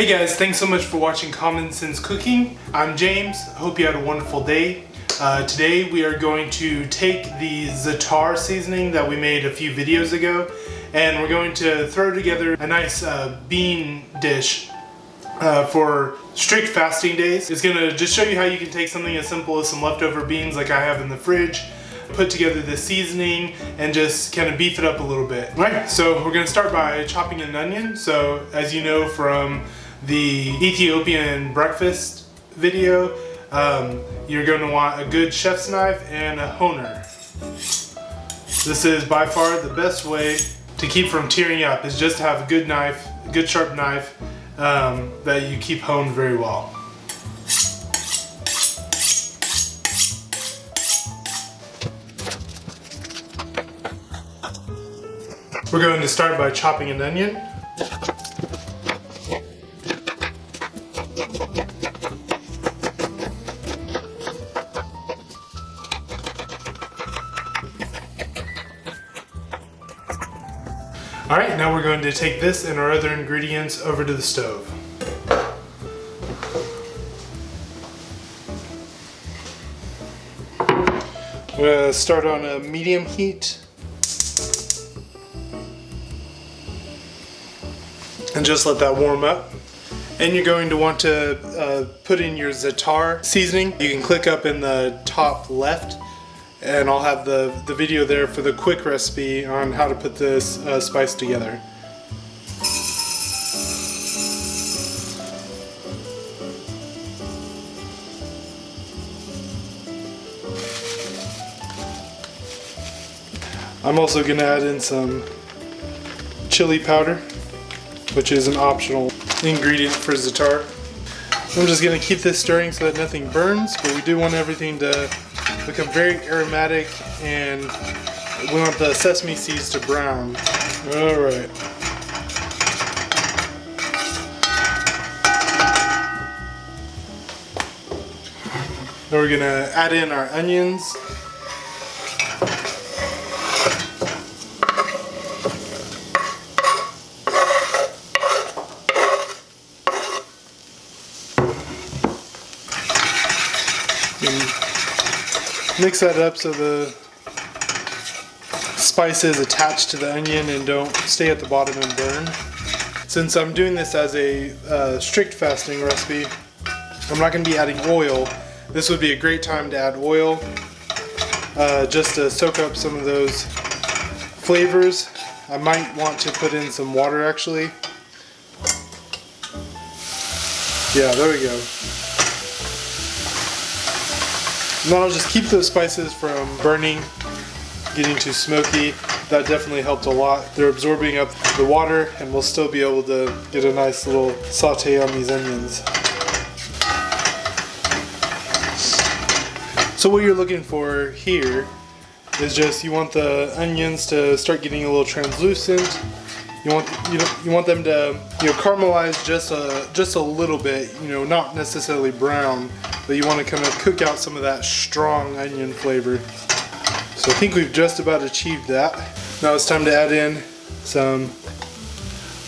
Hey guys, thanks so much for watching Common Sense Cooking. I'm James. Hope you had a wonderful day. Today we are going to take the za'atar seasoning that we made a few videos ago, and we're going to throw together a nice bean dish for strict fasting days. It's gonna just show you how you can take something as simple as some leftover beans like I have in the fridge, put together the seasoning, and just kind of beef it up a little bit. All right, so we're gonna start by chopping an onion. So as you know from the Ethiopian breakfast video, you're going to want a good chef's knife and a honer. This is by far the best way to keep from tearing up, is just to have a good knife, a good sharp knife that you keep honed very well. We're going to start by chopping an onion. Alright, now we're going to take this and our other ingredients over to the stove. I'm going to start on a medium heat and just let that warm up. And you're going to want to put in your za'atar seasoning. You can click up in the top left, and I'll have the video there for the quick recipe on how to put this spice together. I'm also going to add in some chili powder, which is an optional ingredient for za'atar. I'm just going to keep this stirring so that nothing burns, but we do want everything to become very aromatic, and we want the sesame seeds to brown. Alright. Now we're going to add in our onions. Mix that up so the spices attach to the onion and don't stay at the bottom and burn. Since I'm doing this as a strict fasting recipe, I'm not going to be adding oil. This would be a great time to add oil, just to soak up some of those flavors. I might want to put in some water actually. Yeah, there we go. And that'll just keep those spices from burning, getting too smoky. That definitely helped a lot. They're absorbing up the water, and we'll still be able to get a nice little saute on these onions. So what you're looking for here is just, you want the onions to start getting a little translucent. You want them to caramelize just a little bit, not necessarily brown, but you want to kind of cook out some of that strong onion flavor. So I think we've just about achieved that. Now it's time to add in some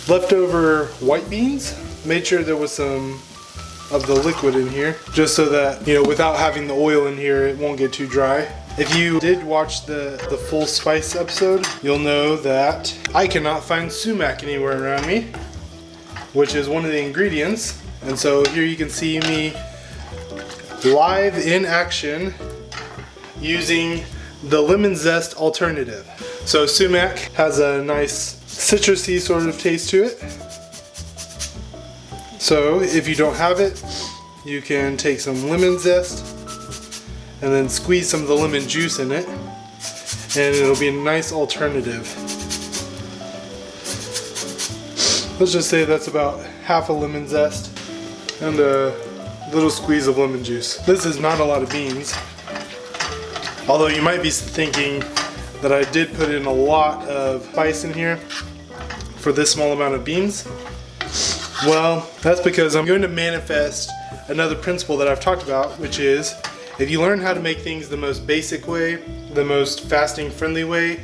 leftover white beans. Made sure there was some of the liquid in here, just so that, without having the oil in here, it won't get too dry. If you did watch the full spice episode, you'll know that I cannot find sumac anywhere around me, which is one of the ingredients. And so here you can see me live in action using the lemon zest alternative. So sumac has a nice citrusy sort of taste to it. So if you don't have it, you can take some lemon zest and then squeeze some of the lemon juice in it, and it'll be a nice alternative. Let's just say that's about half a lemon zest and a little squeeze of lemon juice. This is not a lot of beans, although you might be thinking that I did put in a lot of spice in here for this small amount of beans. Well, that's because I'm going to manifest another principle that I've talked about, which is, if you learn how to make things the most basic way, the most fasting friendly way,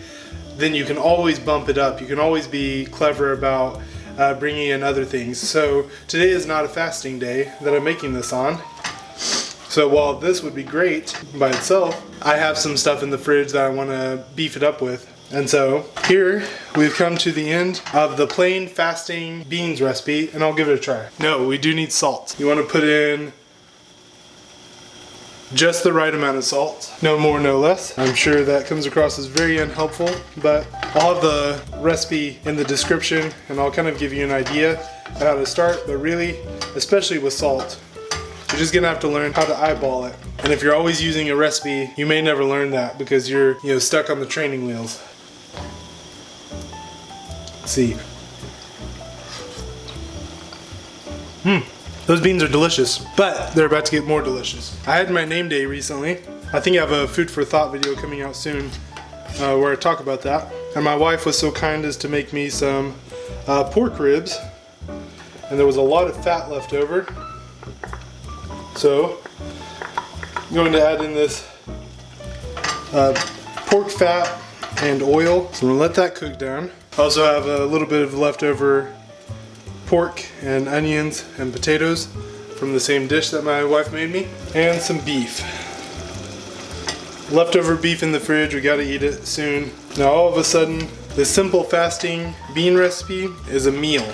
then you can always bump it up. You can always be clever about bringing in other things. So today is not a fasting day that I'm making this on. So while this would be great by itself, I have some stuff in the fridge that I want to beef it up with. And so here we've come to the end of the plain fasting beans recipe, and I'll give it a try. No, we do need salt. You want to put in just the right amount of salt. No more, no less. I'm sure that comes across as very unhelpful, but I'll have the recipe in the description and I'll kind of give you an idea of how to start. But really, especially with salt, you're just gonna have to learn how to eyeball it. And if you're always using a recipe, you may never learn that because you're stuck on the training wheels. Let's see. Those beans are delicious, but they're about to get more delicious. I had my name day recently. I think I have a food for thought video coming out soon where I talk about that. And my wife was so kind as to make me some pork ribs, and there was a lot of fat left over. So I'm going to add in this pork fat and oil. So I'm gonna let that cook down. I also have a little bit of leftover pork and onions and potatoes from the same dish that my wife made me, and some beef. Leftover beef in the fridge, we gotta eat it soon. Now all of a sudden, this simple fasting bean recipe is a meal.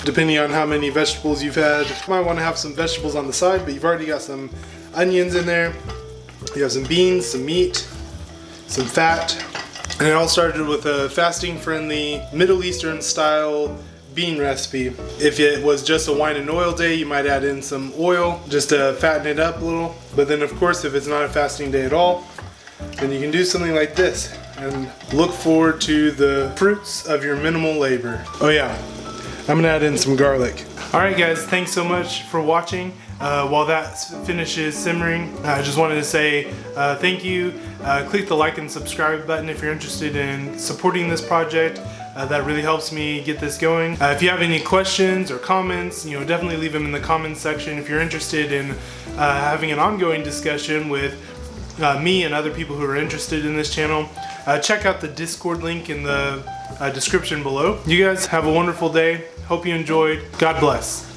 Depending on how many vegetables you've had. You might want to have some vegetables on the side, but you've already got some onions in there. You have some beans, some meat, some fat. And it all started with a fasting friendly Middle Eastern style bean recipe. If it was just a wine and oil day, you might add in some oil just to fatten it up a little. But then of course, if it's not a fasting day at all, then you can do something like this and look forward to the fruits of your minimal labor. Oh yeah, I'm gonna add in some garlic. Alright guys, thanks so much for watching. While that finishes simmering, I just wanted to say thank you. Click the like and subscribe button if you're interested in supporting this project. That really helps me get this going. If you have any questions or comments, definitely leave them in the comments section. If you're interested in having an ongoing discussion with me and other people who are interested in this channel, check out the Discord link in the description below. You guys have a wonderful day. Hope you enjoyed. God bless.